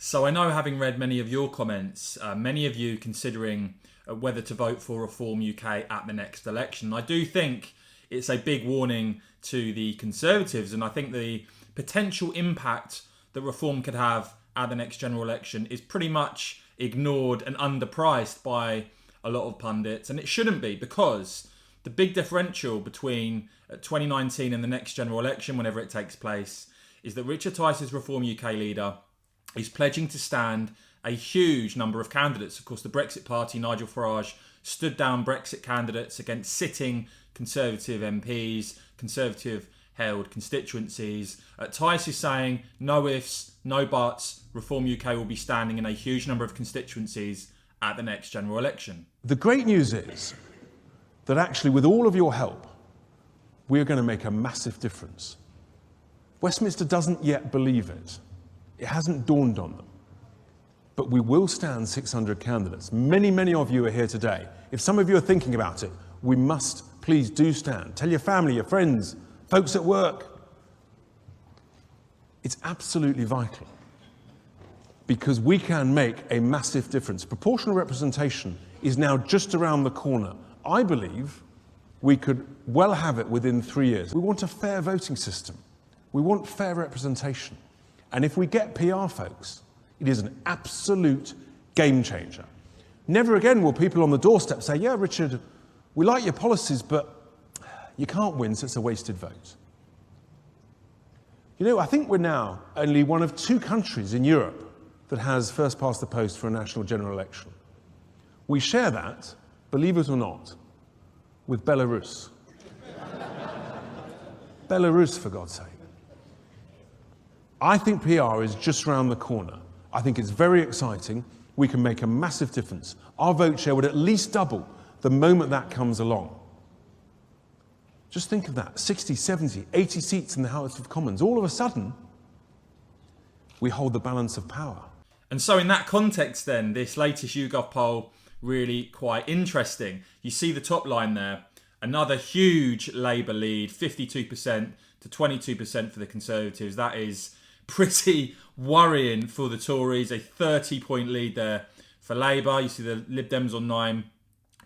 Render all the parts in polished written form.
So I know, having read many of your comments, many of you considering whether to vote for Reform UK at the next election. I do think it's a big warning to the Conservatives, and I think the potential impact that Reform could have at the next general election is pretty much ignored and underpriced by a lot of pundits, and it shouldn't be, because the big differential between 2019 and the next general election, whenever it takes place, is that Richard Tice, as Reform UK leader, is pledging to stand a huge number of candidates. Of course, the Brexit Party, Nigel Farage, stood down Brexit candidates against sitting Conservative MPs, Conservative-held constituencies. Tice is saying no ifs, no buts, Reform UK will be standing in a huge number of constituencies at the next general election. The great news is that actually, with all of your help, we're going to make a massive difference. Westminster doesn't yet believe it. It hasn't dawned on them. But we will stand 600 candidates. Many, many of you are here today. If some of you are thinking about it, we must, please do stand. Tell your family, your friends, folks at work. It's absolutely vital, because we can make a massive difference. Proportional representation is now just around the corner. I believe we could well have it within 3 years. We want a fair voting system. We want fair representation. And if we get PR folks, it is an absolute game changer. Never again will people on the doorstep say, yeah, Richard, we like your policies, but you can't win, so it's a wasted vote. You know, I think we're now only one of 2 countries in Europe that has first past the post for a national general election. We share that, believe it or not, with Belarus. Belarus, for God's sake. I think PR is just around the corner. I think it's very exciting. We can make a massive difference. Our vote share would at least double the moment that comes along. Just think of that, 60, 70, 80 seats in the House of Commons. All of a sudden, we hold the balance of power. And so in that context then, this latest YouGov poll, really quite interesting. You see the top line there, another huge Labour lead, 52% to 22% for the Conservatives. That is pretty worrying for the Tories, a 30-point lead there for Labour. You see the Lib Dems on 9,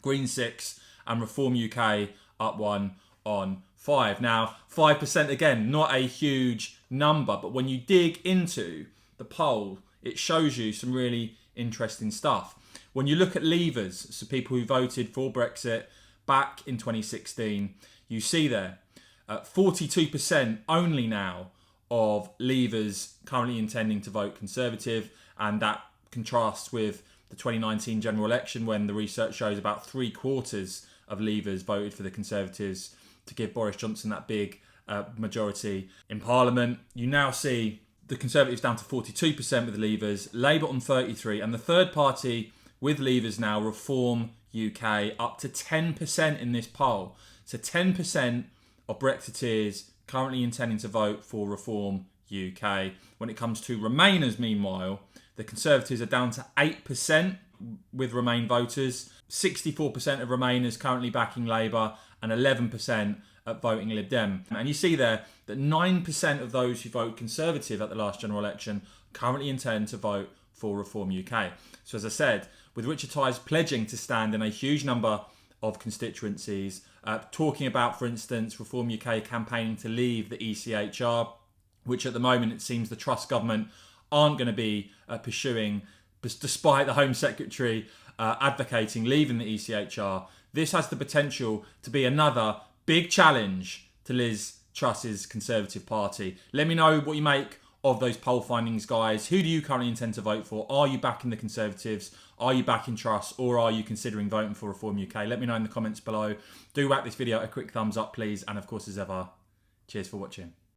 Green 6, and Reform UK up 1 on 5. Now, 5% again, not a huge number, but when you dig into the poll, it shows you some really interesting stuff. When you look at leavers, so people who voted for Brexit back in 2016, you see there 42% only now of leavers currently intending to vote Conservative, and that contrasts with the 2019 general election, when the research shows about 3/4 of leavers voted for the Conservatives to give Boris Johnson that big majority in Parliament. You now see the Conservatives down to 42% with leavers, Labour on 33%, and the third party with leavers now, Reform UK, up to 10% in this poll. So 10% of Brexiteers currently intending to vote for Reform UK. When it comes to Remainers, meanwhile, the Conservatives are down to 8% with Remain voters, 64% of Remainers currently backing Labour, and 11% voting Lib Dem. And you see there that 9% of those who vote Conservative at the last general election currently intend to vote for Reform UK. So as I said, with Richard Tice pledging to stand in a huge number of constituencies, talking about, for instance, Reform UK campaigning to leave the ECHR, which at the moment it seems the Truss government aren't going to be pursuing, despite the Home Secretary advocating leaving the ECHR. This has the potential to be another big challenge to Liz Truss's Conservative Party. Let me know what you make of those poll findings, guys. Who do you currently intend to vote for? Are you backing the Conservatives? Are you backing Truss? Or are you considering voting for Reform UK? Let me know in the comments below. Do whack this video a quick thumbs up, please. And of course, as ever, cheers for watching.